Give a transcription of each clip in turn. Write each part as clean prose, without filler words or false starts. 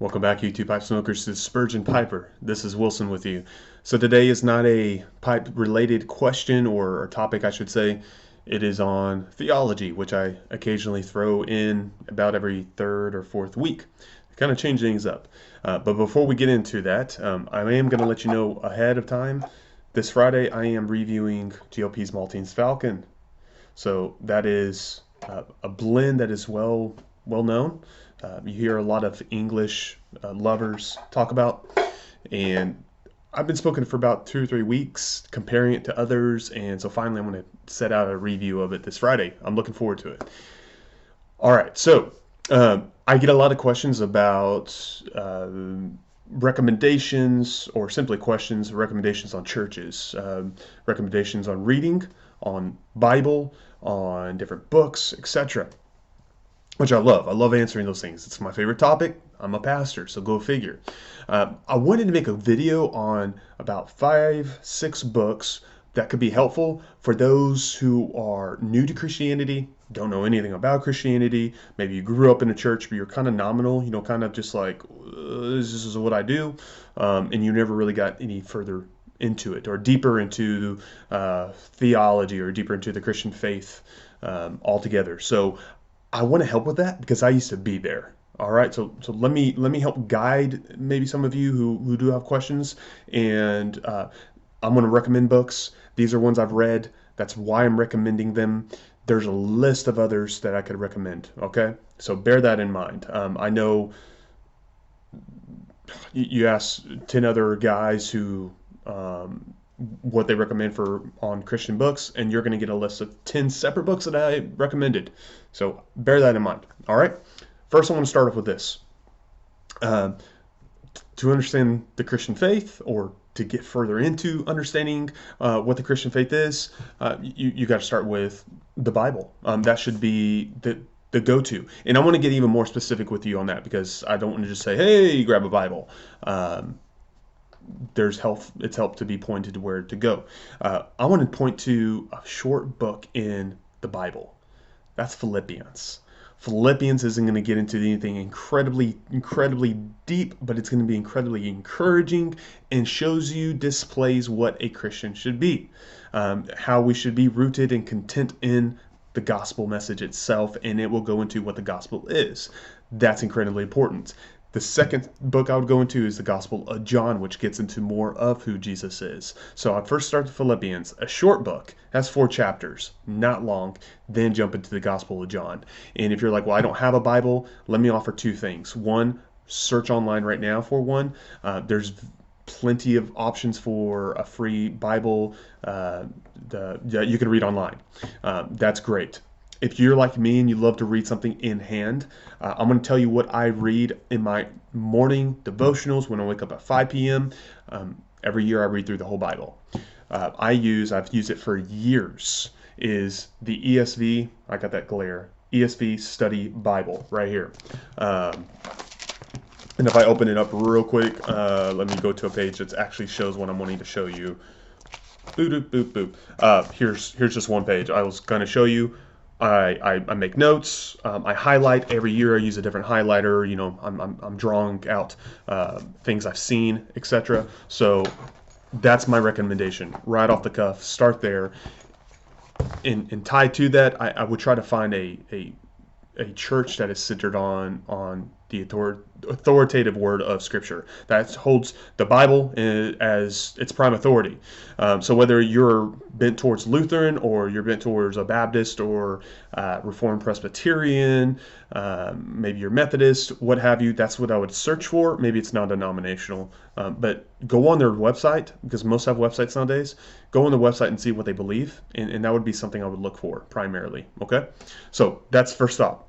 Welcome back, YouTube Pipe Smokers, to Spurgeon Piper. This is Wilson with you. So today is not a pipe-related question or topic, I should say. It is on theology, which I occasionally throw in about every third or fourth week to kind of change things up. But before we get into that, I am going to let you know ahead of time. This Friday, I am reviewing GLP's Maltese Falcon. So that is a blend that is well known. You hear a lot of English lovers talk about, and I've been spoken for about 2 or 3 weeks, comparing it to others, and so finally I'm going to set out a review of it this Friday. I'm looking forward to it. All right, so I get a lot of questions about recommendations, or simply questions, recommendations on churches, recommendations on reading, on Bible, on different books, etc. Which I love. I love answering those things. It's my favorite topic. I'm a pastor, so go figure. I wanted to make a video on about 5-6 books that could be helpful for those who are new to Christianity, don't know anything about Christianity. Maybe you grew up in a church, but you're kind of nominal, kind of just like, this is what I do, and you never really got any further into it or deeper into theology or deeper into the Christian faith altogether. So I want to help with that because I used to be there. All right, so let me help guide maybe some of you who do have questions, and I'm going to recommend books. These are ones I've read. That's why I'm recommending them. There's a list of others that I could recommend. Okay, so bear that in mind. I know you asked 10 other guys who what they recommend for on Christian books, and you're going to get a list of 10 separate books that I recommended. So bear that in mind. All right. First, I want to start off with this. To understand the Christian faith, or to get further into understanding what the Christian faith is, you got to start with the Bible. That should be the go-to. And I want to get even more specific with you on that because I don't want to just say, hey, grab a Bible. It's helped to be pointed to where to go. I want to point to a short book in the Bible. That's Philippians. Philippians isn't going to get into anything incredibly deep, but it's going to be incredibly encouraging and displays what a Christian should be, how we should be rooted and content in the gospel message itself, and it will go into what the gospel is. That's incredibly important. The second book I would go into is the Gospel of John, which gets into more of who Jesus is. So I'd first start with Philippians, a short book, has 4 chapters, not long, then jump into the Gospel of John. And if you're like, well, I don't have a Bible, let me offer 2 things. One, search online right now for one. There's plenty of options for a free Bible you can read online. That's great. If you're like me and you love to read something in hand, I'm going to tell you what I read in my morning devotionals when I wake up at 5 p.m. Every year I read through the whole Bible. I've used it for years, is the ESV, I got that glare, ESV Study Bible right here. And if I open it up real quick, let me go to a page that actually shows what I'm wanting to show you. Boop, boop, boop, boop. Here's just one page. I was going to show you. I make notes. I highlight every year. I use a different highlighter. I'm drawing out things I've seen, etc. So that's my recommendation, right off the cuff. Start there. And tied to that, I would try to find a church that is centered on the authoritative word of Scripture that holds the Bible as its prime authority. So whether you're bent towards Lutheran, or you're bent towards a Baptist, or Reformed Presbyterian, maybe you're Methodist, what have you, that's what I would search for. Maybe it's non-denominational, but go on their website, because most have websites nowadays. Go on the website and see what they believe, and that would be something I would look for primarily. Okay, so that's first thought.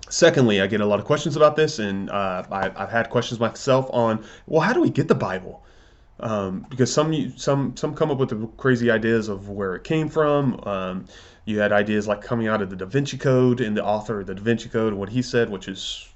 Secondly, I get a lot of questions about this, and I've had questions myself on, well, how do we get the Bible? Because some come up with the crazy ideas of where it came from. You had ideas like coming out of the Da Vinci Code, and the author of the Da Vinci Code, and what he said, which is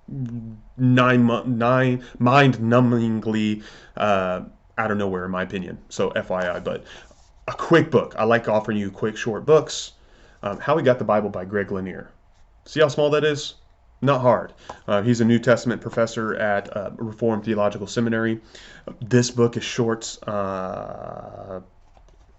mind-numbingly out of nowhere, in my opinion. So FYI, but a quick book. I like offering you quick, short books. How We Got the Bible by Greg Lanier. See how small that is? Not hard. He's a New Testament professor at Reformed Theological Seminary. This book is short, like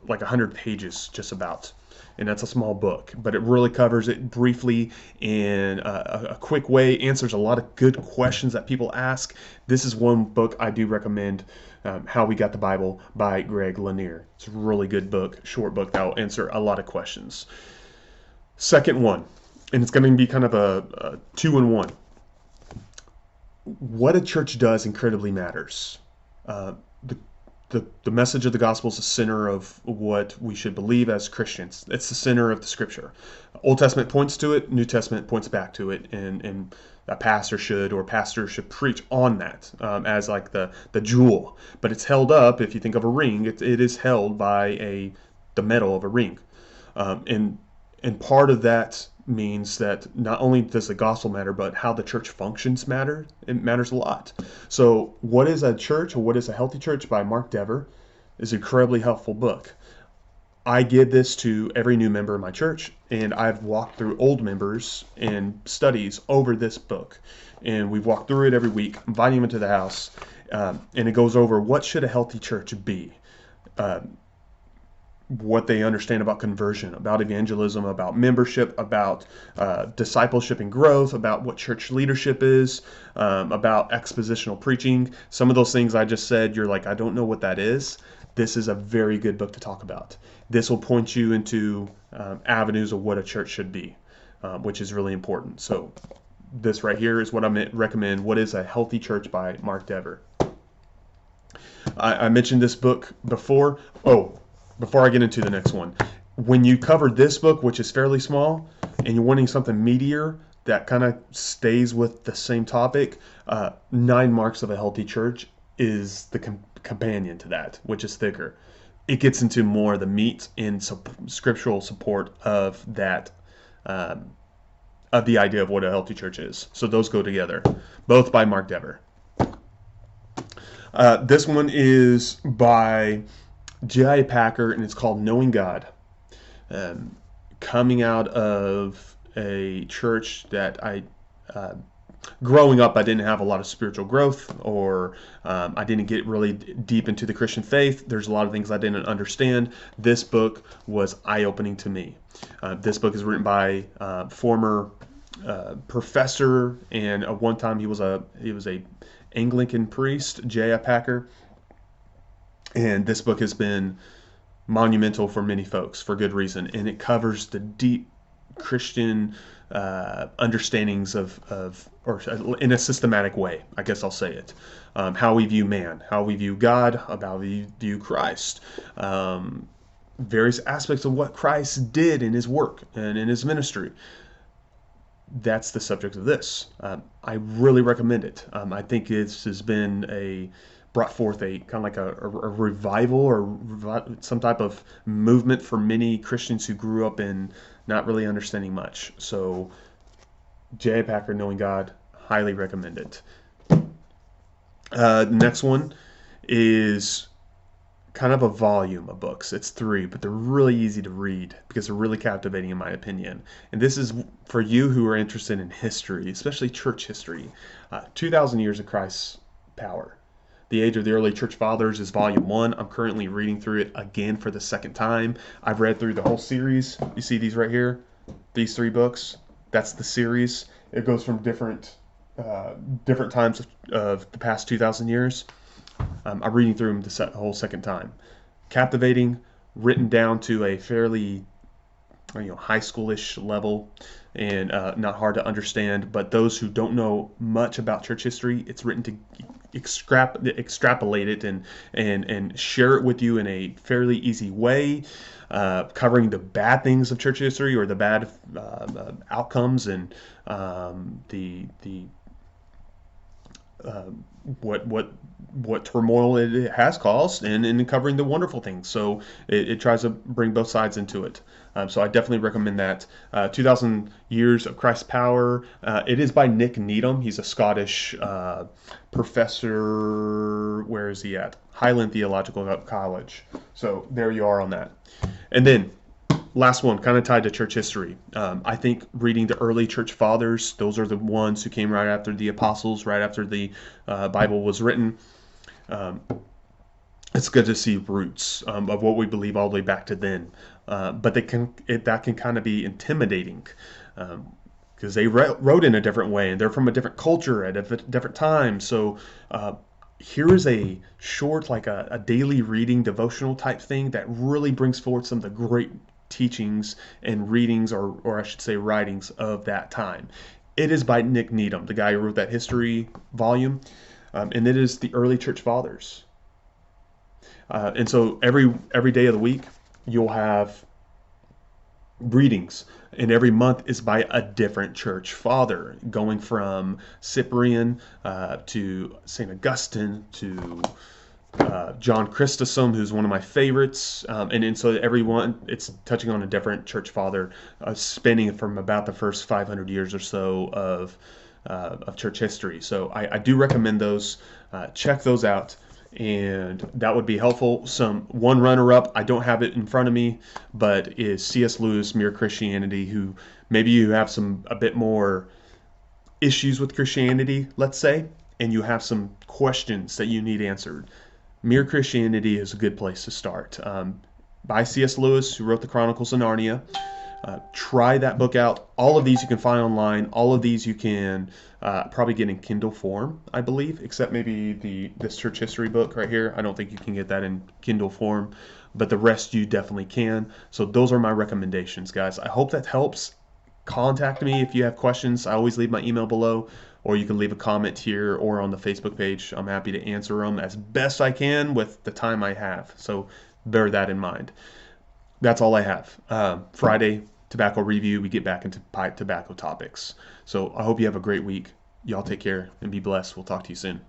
100 pages, just about. And that's a small book, but it really covers it briefly in a quick way, answers a lot of good questions that people ask. This is one book I do recommend, How We Got the Bible by Greg Lanier. It's a really good book, short book that will answer a lot of questions. Second one, and it's going to be kind of a two-in-one. What a church does incredibly matters. The message of the gospel is the center of what we should believe as Christians. It's the center of the scripture. Old Testament points to it, New Testament points back to it, and a pastor should preach on that as like the jewel. But it's held up, if you think of a ring, it is held by the metal of a ring. And part of that means that not only does the gospel matter, but how the church functions matter. It matters a lot. So What is a Church, or What is a Healthy Church by Mark Dever is an incredibly helpful book. I give this to every new member of my church, and I've walked through old members and studies over this book. And we've walked through it every week, inviting them into the house, and it goes over what should a healthy church be. What they understand about conversion, about evangelism, about membership, about discipleship and growth, about what church leadership is, about expositional preaching. Some of those things I just said, you're like, I don't know what that is. This is a very good book to talk about. This will point you into avenues of what a church should be, which is really important. So this right here is what I recommend. What is a Healthy Church by Mark Dever. I mentioned this book before. Before I get into the next one, when you cover this book, which is fairly small, and you're wanting something meatier that kind of stays with the same topic, 9 Marks of a Healthy Church is the companion to that, which is thicker. It gets into more of the meat and scriptural support of that, of the idea of what a healthy church is. So those go together, both by Mark Dever. This one is by J.I. Packer, and it's called Knowing God. Coming out of a church that growing up, I didn't have a lot of spiritual growth, or I didn't get really deep into the Christian faith. There's a lot of things I didn't understand. This book was eye-opening to me. This book is written by former professor, and at one time he was a Anglican priest, J.I. Packer. And this book has been monumental for many folks for good reason. And it covers the deep Christian understandings or in a systematic way, I guess I'll say it. How we view man, how we view God, how we view Christ. Various aspects of what Christ did in his work and in his ministry. That's the subject of this. I really recommend it. I think this has been brought forth a kind of like a revival or some type of movement for many Christians who grew up in not really understanding much. So J.I. Packer, Knowing God, highly recommend it. The next one is kind of a volume of books. It's 3, but they're really easy to read because they're really captivating in my opinion. And this is for you who are interested in history, especially church history. 2,000 Years of Christ's Power. The Age of the Early Church Fathers is volume 1. I'm currently reading through it again for the second time. I've read through the whole series. You see these right here? These 3 books. That's the series. It goes from different times of the past 2,000 years. I'm reading through them the whole second time. Captivating, written down to a fairly high schoolish level, and not hard to understand. But those who don't know much about church history, it's written to extrapolate it and share it with you in a fairly easy way, covering the bad things of church history or the bad outcomes and what turmoil it has caused, and covering the wonderful things. So it tries to bring both sides into it. So I definitely recommend that. 2,000 Years of Christ's Power. It is by Nick Needham. He's a Scottish professor. Where is he at? Highland Theological College. So there you are on that. And then Last one, kind of tied to church history. I think reading the early church fathers, those are the ones who came right after the apostles, right after the Bible was written. Um, it's good to see roots of what we believe all the way back to then. But that can kind of be intimidating because they wrote in a different way and they're from a different culture at a different time. So here is a short, like a daily reading devotional type thing that really brings forward some of the great teachings and readings, or I should say writings of that time. It is by Nick Needham, the guy who wrote that history volume, and it is the early church fathers. And so every day of the week, you'll have readings, and every month is by a different church father, going from Cyprian to Saint Augustine to John Chrysostom, who's one of my favorites, and so everyone it's touching on a different church father, spanning from about the first 500 years or so of church history. So I do recommend those. Check those out, and that would be helpful. One runner-up, I don't have it in front of me, but is C.S. Lewis, Mere Christianity, who maybe you have a bit more issues with Christianity, let's say, and you have some questions that you need answered. Mere Christianity is a good place to start. By C.S. Lewis, who wrote the Chronicles of Narnia. Try that book out. All of these you can find online. All of these you can probably get in Kindle form, I believe, except maybe this church history book right here. I don't think you can get that in Kindle form, but the rest you definitely can. So those are my recommendations, guys. I hope that helps. Contact me if you have questions. I always leave my email below, or you can leave a comment here or on the Facebook page. I'm happy to answer them as best I can with the time I have. So bear that in mind. That's all I have. Friday, tobacco review. We get back into tobacco topics. So I hope you have a great week. Y'all take care and be blessed. We'll talk to you soon.